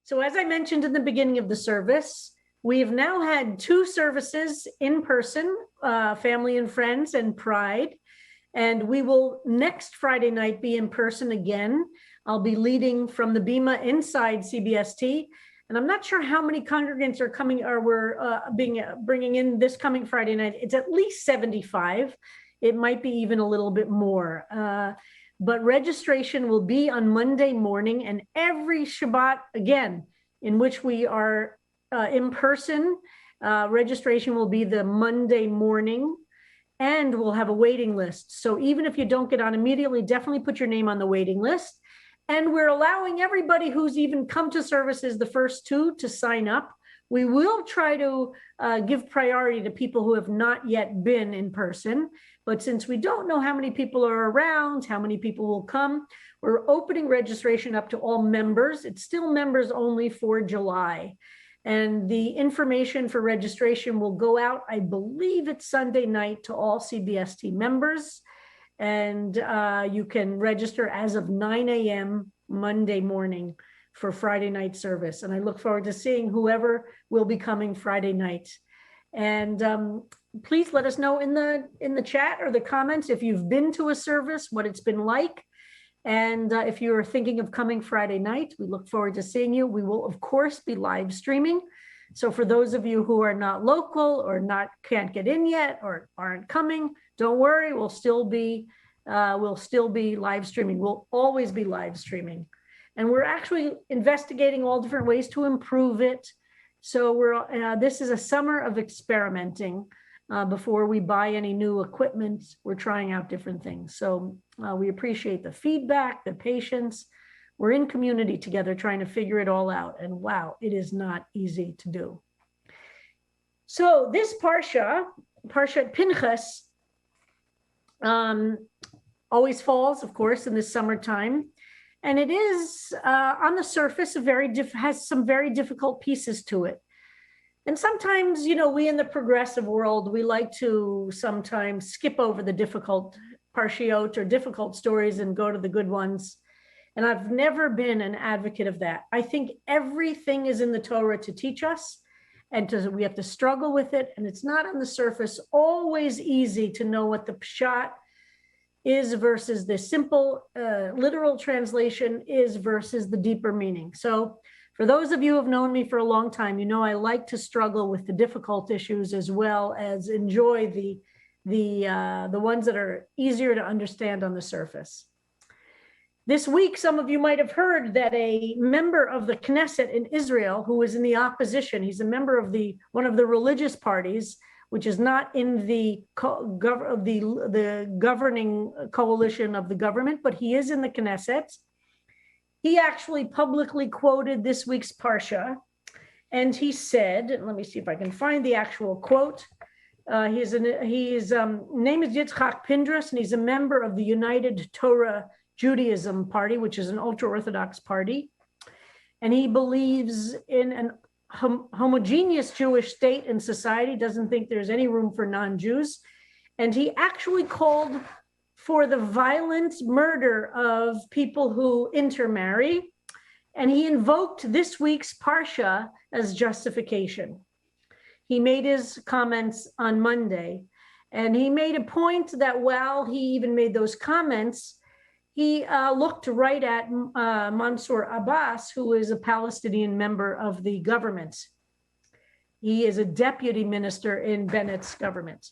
So as I mentioned in the beginning of the service, we have now had 2 services in person, family and friends and Pride. And we will next Friday night be in person again. I'll be leading from the Bima inside CBST. And I'm not sure how many congregants are coming or we're bringing in this coming Friday night. It's at least 75. It might be even a little bit more. But registration will be on Monday morning, and every Shabbat, again, in which we are in person, registration will be the Monday morning, and we'll have a waiting list. So even if you don't get on immediately, definitely put your name on the waiting list. And we're allowing everybody who's even come to services the first 2 to sign up. We will try to give priority to people who have not yet been in person. But since we don't know how many people are around, how many people will come, we're opening registration up to all members. It's still members only for July. And the information for registration will go out, I believe it's Sunday night, to all CBST members. And you can register as of 9 a.m. Monday morning for Friday night service. And I look forward to seeing whoever will be coming Friday night. And please let us know in the chat or the comments if you've been to a service, what it's been like. And if you're thinking of coming Friday night, we look forward to seeing you. We will, of course, be live streaming. So for those of you who are not local or can't get in yet or aren't coming, don't worry, we'll still be live streaming. We'll always be live streaming. And we're actually investigating all different ways to improve it. So this is a summer of experimenting. Before we buy any new equipment, we're trying out different things. So we appreciate the feedback, the patience. We're in community together trying to figure it all out. And wow, it is not easy to do. So this Parshat Pinchas, always falls, of course, in the summertime. And it is, on the surface, has some very difficult pieces to it. And sometimes, we in the progressive world, we like to sometimes skip over the difficult parshiot or difficult stories and go to the good ones. And I've never been an advocate of that. I think everything is in the Torah to teach us, and we have to struggle with it. And it's not on the surface always easy to know what the pshat is versus the simple literal translation is versus the deeper meaning. So for those of you who have known me for a long time, I like to struggle with the difficult issues as well as enjoy the ones that are easier to understand on the surface. This week, some of you might have heard that a member of the Knesset in Israel who is in the opposition, he's a member of one of the religious parties, which is not in the governing coalition of the government, but he is in the Knesset. He actually publicly quoted this week's Parsha, and he said, let me see if I can find the actual quote. His name is Yitzchak Pinchas, and he's a member of the United Torah Judaism Party, which is an ultra-Orthodox party. And he believes in an homogeneous Jewish state and society, doesn't think there's any room for non-Jews. And he actually called for the violent murder of people who intermarry. And he invoked this week's Parsha as justification. He made his comments on Monday, and he made a point that while he even made those comments, he looked right at Mansour Abbas, who is a Palestinian member of the government. He is a deputy minister in Bennett's government.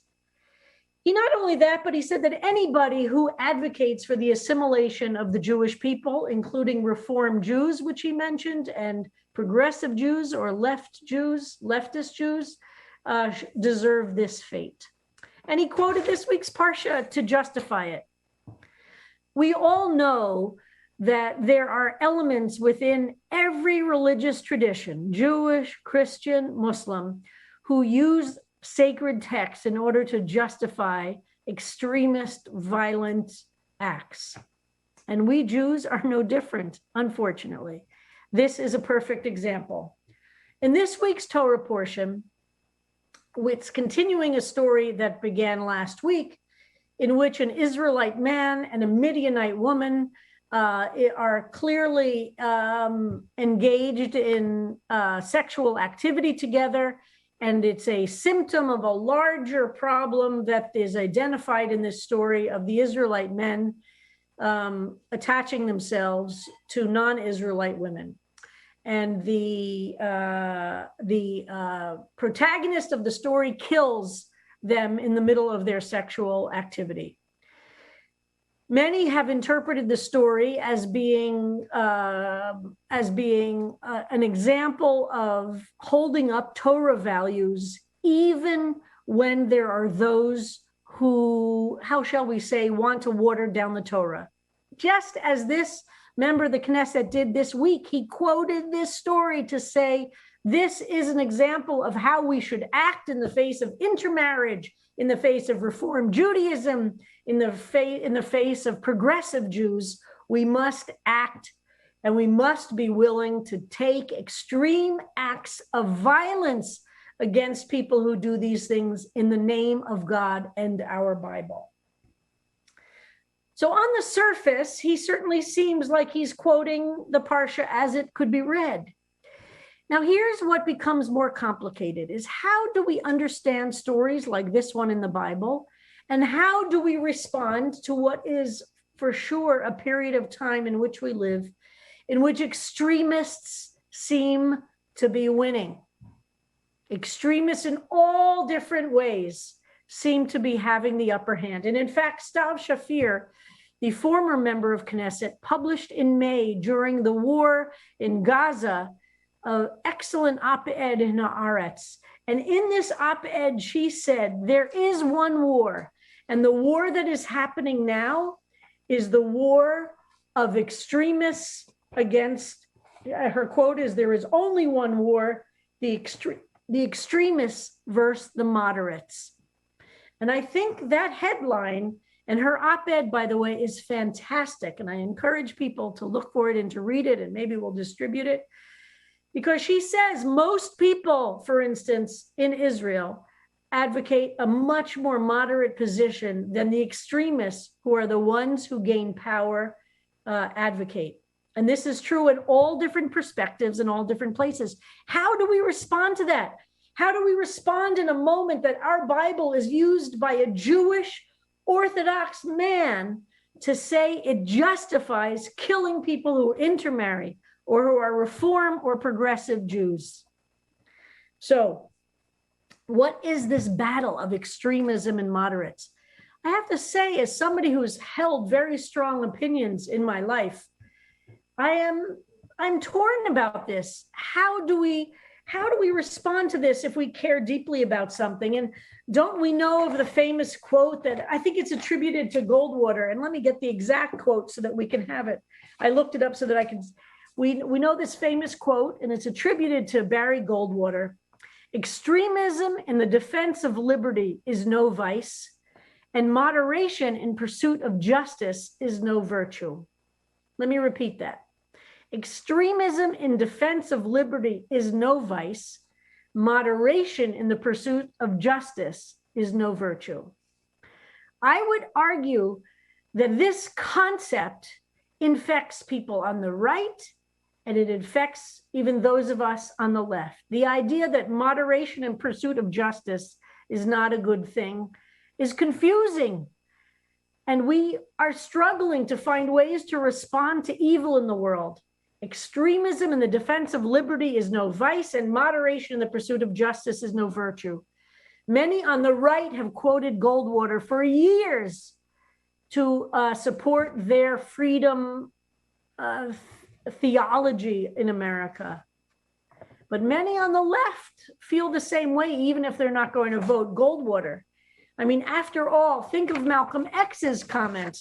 He not only that, but he said that anybody who advocates for the assimilation of the Jewish people, including Reform Jews, which he mentioned, and progressive Jews or leftist Jews, deserve this fate. And he quoted this week's Parsha to justify it. We all know that there are elements within every religious tradition, Jewish, Christian, Muslim, who use sacred texts in order to justify extremist, violent acts. And we Jews are no different, unfortunately. This is a perfect example. In this week's Torah portion, it's continuing a story that began last week, in which an Israelite man and a Midianite woman are clearly engaged in sexual activity together. And it's a symptom of a larger problem that is identified in this story of the Israelite men attaching themselves to non-Israelite women. And the protagonist of the story kills them in the middle of their sexual activity. Many have interpreted the story as being an example of holding up Torah values, even when there are those who, how shall we say, want to water down the Torah. Just as this member of the Knesset did this week, he quoted this story to say, this is an example of how we should act in the face of intermarriage, in the face of Reform Judaism, in the face of progressive Jews. We must act, and we must be willing to take extreme acts of violence against people who do these things in the name of God and our Bible. So on the surface, he certainly seems like he's quoting the Parsha as it could be read. Now, here's what becomes more complicated, is how do we understand stories like this one in the Bible? And how do we respond to what is for sure a period of time in which we live, in which extremists seem to be winning? Extremists in all different ways seem to be having the upper hand. And in fact, Stav Shafir, the former member of Knesset, published in May during the war in Gaza, an excellent op-ed in Haaretz. And in this op-ed, she said, there is one war, and the war that is happening now is the war of extremists against, her quote is, there is only one war, the extremists versus the moderates. And I think that headline, and her op-ed, by the way, is fantastic. And I encourage people to look for it and to read it, and maybe we'll distribute it. Because she says most people, for instance, in Israel, advocate a much more moderate position than the extremists, who are the ones who gain power, advocate. And this is true in all different perspectives in all different places. How do we respond to that? How do we respond in a moment that our Bible is used by a Jewish Orthodox man to say it justifies killing people who intermarry or who are Reform or progressive Jews? So what is this battle of extremism and moderates? I have to say, as somebody who's held very strong opinions in my life, I'm torn about this. How do we respond to this if we care deeply about something? And don't we know of the famous quote that I think it's attributed to Goldwater? And let me get the exact quote so that we can have it. I looked it up so that I can. We know this famous quote, and it's attributed to Barry Goldwater. Extremism in the defense of liberty is no vice, and moderation in pursuit of justice is no virtue. Let me repeat that. Extremism in defense of liberty is no vice. Moderation in the pursuit of justice is no virtue. I would argue that this concept infects people on the right, and it infects even those of us on the left. The idea that moderation in pursuit of justice is not a good thing is confusing. And we are struggling to find ways to respond to evil in the world. Extremism in the defense of liberty is no vice, and moderation in the pursuit of justice is no virtue. Many on the right have quoted Goldwater for years to support their freedom theology in America. But many on the left feel the same way, even if they're not going to vote Goldwater. I mean, after all, think of Malcolm X's comment.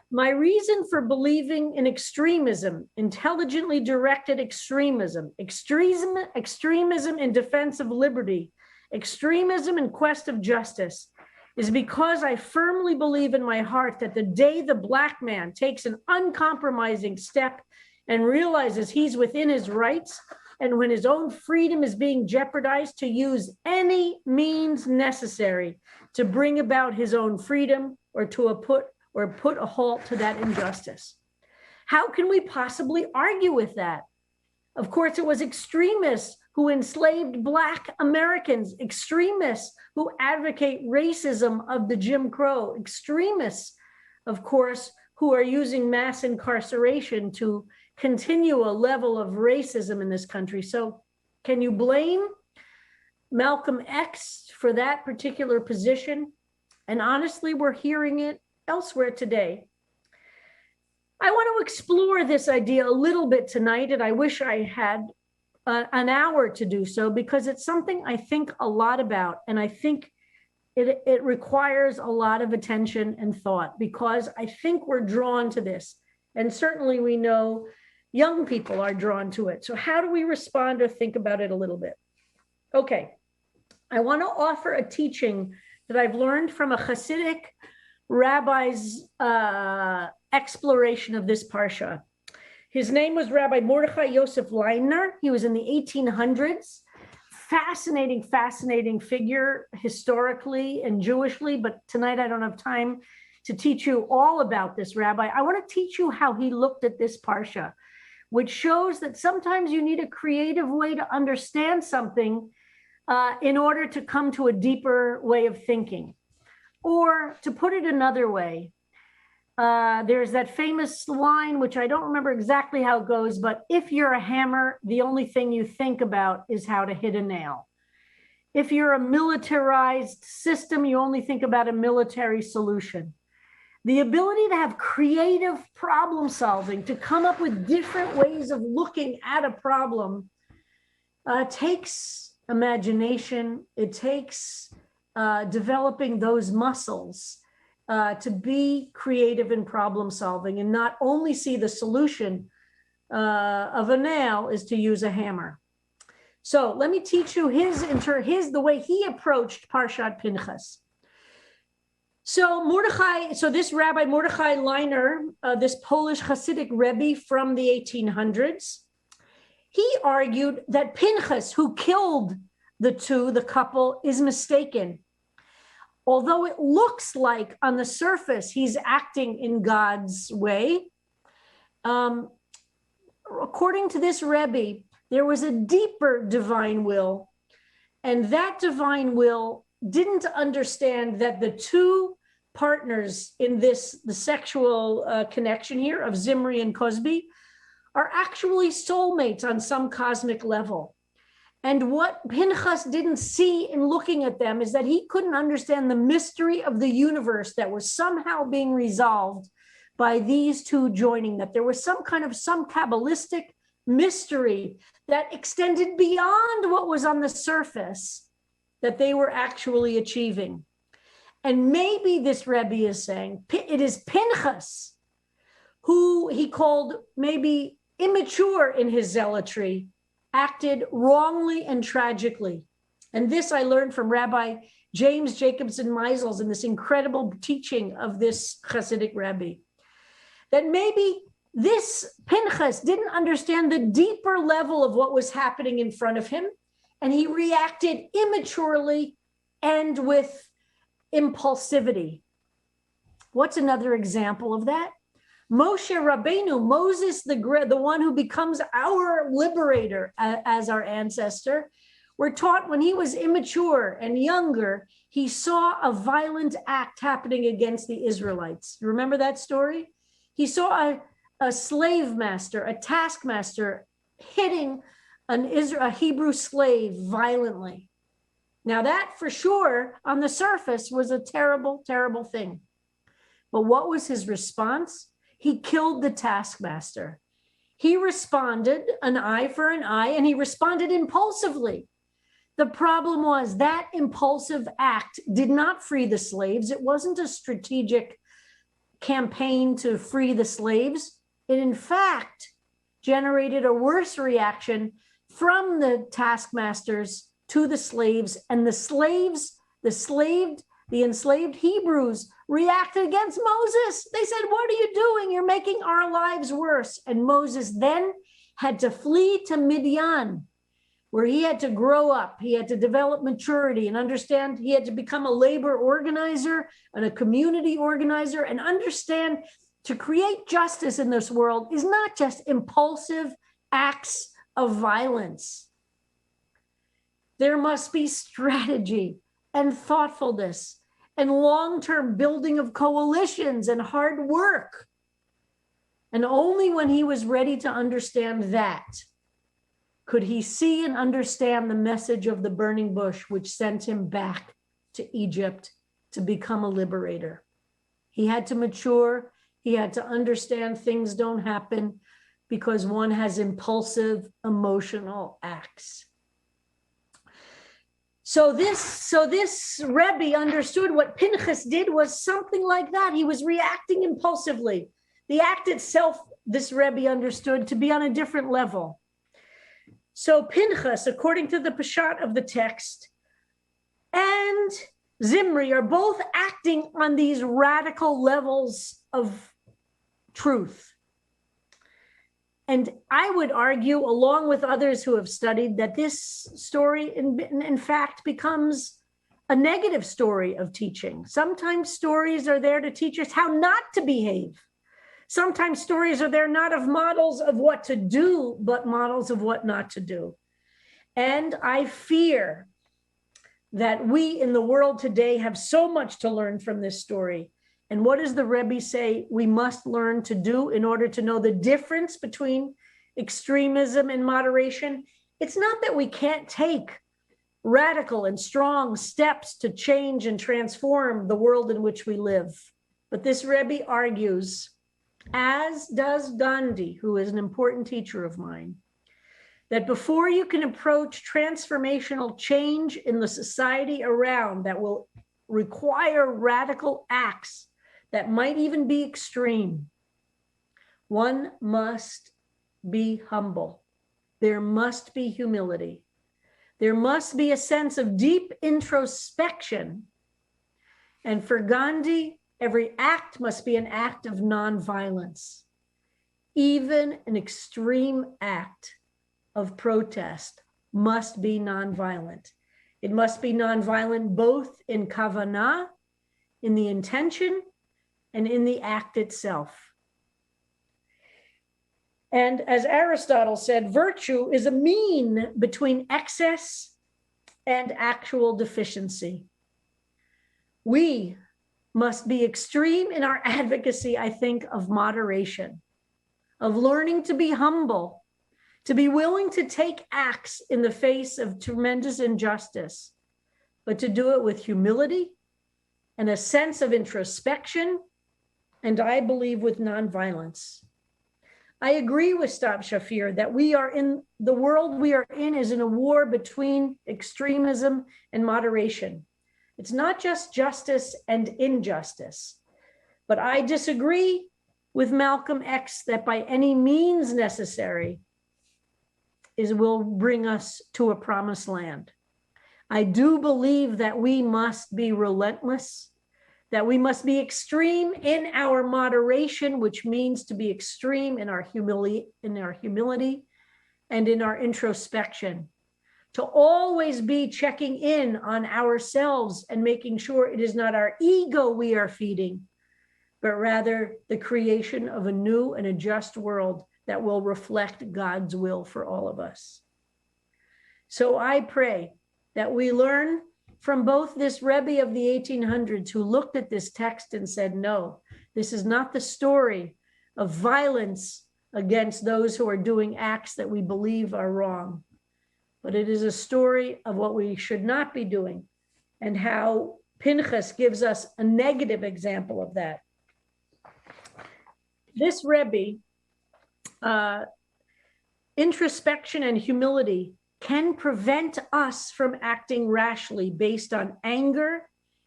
My reason for believing in extremism, intelligently directed extremism in defense of liberty, extremism in quest of justice, is because I firmly believe in my heart that the day the Black man takes an uncompromising step and realizes he's within his rights, and when his own freedom is being jeopardized, to use any means necessary to bring about his own freedom or to put a halt to that injustice. How can we possibly argue with that? Of course, it was extremists who enslaved Black Americans, extremists who advocate racism of the Jim Crow, extremists, of course, who are using mass incarceration to continue a level of racism in this country. So can you blame Malcolm X for that particular position? And honestly, we're hearing it elsewhere today. I want to explore this idea a little bit tonight, and I wish I had an hour to do so, because it's something I think a lot about, and I think it requires a lot of attention and thought, because I think we're drawn to this, and certainly we know young people are drawn to it. So how do we respond or think about it a little bit? Okay, I want to offer a teaching that I've learned from a Hasidic rabbi's exploration of this parsha. His name was Rabbi Mordechai Yosef Leiner. He was in the 1800s. Fascinating, fascinating figure historically and Jewishly, but tonight I don't have time to teach you all about this rabbi. I want to teach you how he looked at this parsha, which shows that sometimes you need a creative way to understand something in order to come to a deeper way of thinking. Or to put it another way, there's that famous line, which I don't remember exactly how it goes, but if you're a hammer, the only thing you think about is how to hit a nail. If you're a militarized system, you only think about a military solution. The ability to have creative problem solving, to come up with different ways of looking at a problem, takes imagination. It takes developing those muscles to be creative in problem solving, and not only see the solution of a nail is to use a hammer. So let me teach you the way he approached Parshat Pinchas. So this Rabbi Mordechai Leiner, this Polish Hasidic Rebbe from the 1800s, he argued that Pinchas, who killed the couple, is mistaken. Although it looks like on the surface he's acting in God's way, according to this Rebbe, there was a deeper divine will, and that divine will didn't understand that the two partners in the sexual connection here of Zimri and Cosby are actually soulmates on some cosmic level. And what Pinchas didn't see in looking at them is that he couldn't understand the mystery of the universe that was somehow being resolved by these two joining, that there was some Kabbalistic mystery that extended beyond what was on the surface that they were actually achieving. And maybe this Rebbe is saying it is Pinchas, who he called maybe immature in his zealotry, acted wrongly and tragically. And this I learned from Rabbi James Jacobson Meisels in this incredible teaching of this Hasidic Rebbe, that maybe this Pinchas didn't understand the deeper level of what was happening in front of him, and he reacted immaturely and with impulsivity. What's another example of that? Moshe Rabbeinu, Moses, the one who becomes our liberator as our ancestor, we're taught when he was immature and younger, he saw a violent act happening against the Israelites. Remember that story? He saw a slave master, a taskmaster, hitting a Hebrew slave violently. Now that for sure on the surface was a terrible, terrible thing. But what was his response? He killed the taskmaster. He responded an eye for an eye, and he responded impulsively. The problem was that impulsive act did not free the slaves. It wasn't a strategic campaign to free the slaves. It in fact generated a worse reaction from the taskmasters to the slaves, and the enslaved Hebrews reacted against Moses. They said, "What are you doing? You're making our lives worse." And Moses then had to flee to Midian, where he had to grow up. He had to develop maturity and understand. He had to become a labor organizer and a community organizer and understand to create justice in this world is not just impulsive acts of violence. There must be strategy and thoughtfulness and long-term building of coalitions and hard work. And only when he was ready to understand that could he see and understand the message of the burning bush, which sent him back to Egypt to become a liberator. He had to mature. He had to understand things don't happen because one has impulsive emotional acts. So this Rebbe understood what Pinchas did was something like that. He was reacting impulsively. The act itself, this Rebbe understood to be on a different level. So Pinchas, according to the Parshat of the text, and Zimri are both acting on these radical levels of truth. And I would argue, along with others who have studied, that this story, in fact, becomes a negative story of teaching. Sometimes stories are there to teach us how not to behave. Sometimes stories are there not of models of what to do, but models of what not to do. And I fear that we in the world today have so much to learn from this story. And what does the Rebbe say we must learn to do in order to know the difference between extremism and moderation? It's not that we can't take radical and strong steps to change and transform the world in which we live. But this Rebbe argues, as does Gandhi, who is an important teacher of mine, that before you can approach transformational change in the society around that will require radical acts that might even be extreme, one must be humble. There must be humility. There must be a sense of deep introspection. And for Gandhi, every act must be an act of nonviolence. Even an extreme act of protest must be nonviolent. It must be nonviolent both in kavanah, in the intention, and in the act itself. And as Aristotle said, virtue is a mean between excess and actual deficiency. We must be extreme in our advocacy, I think, of moderation, of learning to be humble, to be willing to take acts in the face of tremendous injustice, but to do it with humility and a sense of introspection, and I believe with nonviolence. I agree with Stab Shafir that the world we are in is in a war between extremism and moderation. It's not just justice and injustice, but I disagree with Malcolm X that by any means necessary will bring us to a promised land. I do believe that we must be relentless, that we must be extreme in our moderation, which means to be extreme in our humility and in our introspection, to always be checking in on ourselves and making sure it is not our ego we are feeding, but rather the creation of a new and a just world that will reflect God's will for all of us. So I pray that we learn from both this Rebbe of the 1800s who looked at this text and said, no, this is not the story of violence against those who are doing acts that we believe are wrong, but it is a story of what we should not be doing and how Pinchas gives us a negative example of that. This Rebbe, introspection and humility can prevent us from acting rashly based on anger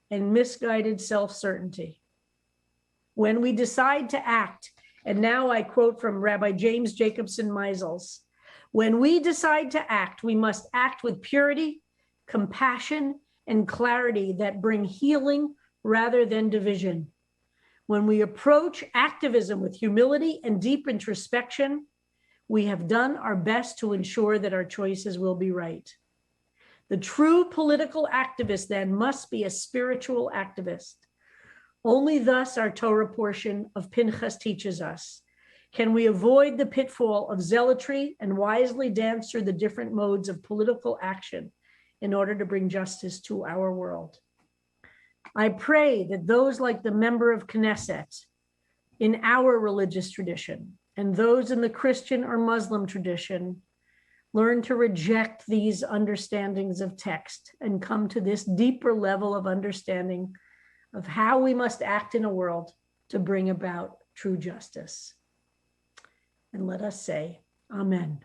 and misguided self-certainty. When we decide to act, and now I quote from Rabbi James Jacobson Meisels, when we decide to act, we must act with purity, compassion, and clarity that bring healing rather than division. When we approach activism with humility and deep introspection, we have done our best to ensure that our choices will be right. The true political activist then must be a spiritual activist Only thus our Torah portion of Pinchas teaches us. Can we avoid the pitfall of zealotry and wisely dance through the different modes of political action in order to bring justice to our world? I pray that those like the member of Knesset in our religious tradition and those in the Christian or Muslim tradition learn to reject these understandings of text and come to this deeper level of understanding of how we must act in a world to bring about true justice. And let us say, Amen.